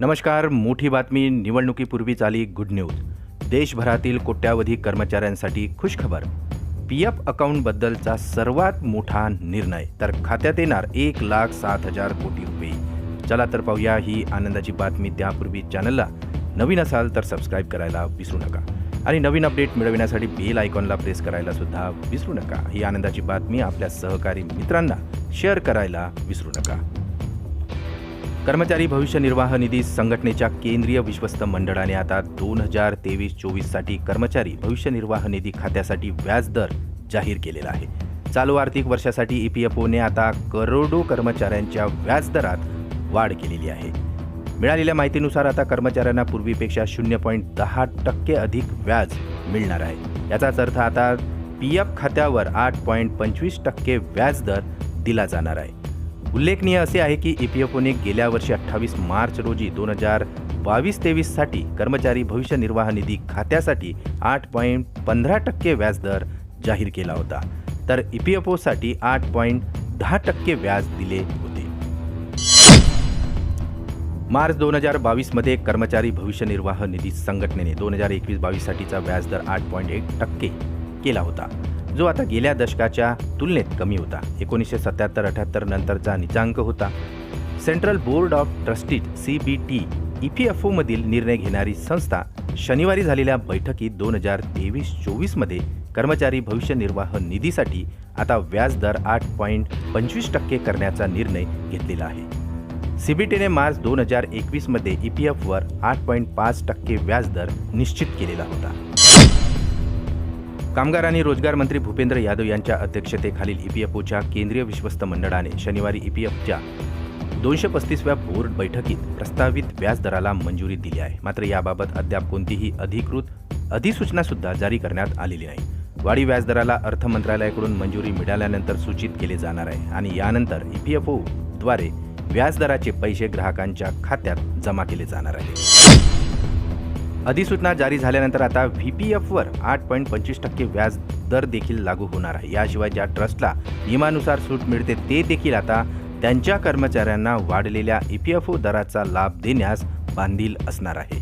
नमस्कार. मोठी बातमी निवडणुकीपूर्वीच आली गुड न्यूज. देशभरातील कोट्यावधी कर्मचाऱ्यांसाठी खुशखबर. पीएफ अकाउंटबद्दलचा सर्वात मोठा निर्णय. तर खात्यात येणार 1,07,000 कोटी रुपये. चला तर पाहूया ही आनंदाची बातमी. त्यापूर्वी चॅनलला नवीन असाल तर सबस्क्राईब करायला विसरू नका आणि नवीन अपडेट मिळविण्यासाठी बेल आयकॉनला प्रेस करायला सुद्धा विसरू नका. ही आनंदाची बातमी आपल्या सहकारी मित्रांना शेअर करायला विसरू नका. कर्मचारी भविष्य निर्वाह निधी संघटनेच्या केंद्रीय विश्वस्त मंडळाने आता 2023-24 साठी कर्मचारी भविष्य निर्वाह निधी खात्यासाठी व्याजदर जाहीर केलेला आहे. चालू आर्थिक वर्षासाठी ईपीएफओने आता करोडो कर्मचाऱ्यांच्या व्याजदरात वाढ केलेली आहे. मिळालेल्या माहितीनुसार आता कर्मचाऱ्यांना पूर्वीपेक्षा 0.10% अधिक व्याज मिळणार आहे. याचाच अर्थ आता पीएफ खात्यावर 8.25% व्याजदर दिला जाणार आहे. उल्लेखनीय असे आहे की ईपीएफओने गेल्या वर्षी 28 मार्च रोजी 2022-23 साठी कर्मचारी भविष्य निर्वाह निधी खात्यासाठी 8.15% व्याजदर जाहीर केला होता, तर ईपीएफओसाठी 8.10% व्याज दिले होते. मार्च 2022 मध्ये कर्मचारी भविष्य निर्वाह निधी संघटनेने 2021-22 साठीचा व्याजदर 8.1% केला होता, जो आता गेल्या दशकाच्या तुलनेत कमी होता. 1977-78 नंतरचा नीचांक होता. Central board of trustees CBT ईपीएफओमधील निर्णय घेणारी संस्था शनिवारी झालेल्या बैठकीत 2023-24 मध्ये कर्मचारी भविष्य निर्वाह निधीसाठी आता व्याजदर 8.25% करण्याचा निर्णय घेतलेला आहे. CBTने मार्च 2021 मध्ये ईपीएफवर 8.5% व्याजदर निश्चित केलेला होता. कामगार आणि रोजगार मंत्री भूपेंद्र यादव यांच्या अध्यक्षतेखालील ईपीएफओच्या केंद्रीय विश्वस्त मंडळाने शनिवारी ईपीएफच्या 235व्या बोर्ड बैठकीत प्रस्तावित व्याजदराला मंजुरी दिली आहे. मात्र याबाबत अद्याप कोणतीही अधिकृत अधिसूचना सुद्धा जारी करण्यात आलेली नाही. वाढीव व्याजदराला अर्थ मंत्रालयाकडून मंजुरी मिळाल्यानंतर सूचित केले जाणार आहे आणि यानंतर ईपीएफओद्वारे व्याजदराचे पैसे ग्राहकांच्या खात्यात जमा केले जाणार आहे. अधिसूचना जारी झाल्यानंतर आता व्हीपीएफवर 8.25% व्याज दर देखील लागू होणार आहे. याशिवाय ज्या ट्रस्टला नियमानुसार सूट मिळते ते देखील आता त्यांच्या कर्मचाऱ्यांना वाढलेल्या ईपीएफओ दराचा लाभ देण्यास बांधील असणार आहे.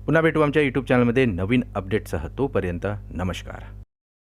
पुन्हा भेटू आमच्या यूट्यूब चॅनलमध्ये नवीन अपडेटसह. तोपर्यंत नमस्कार.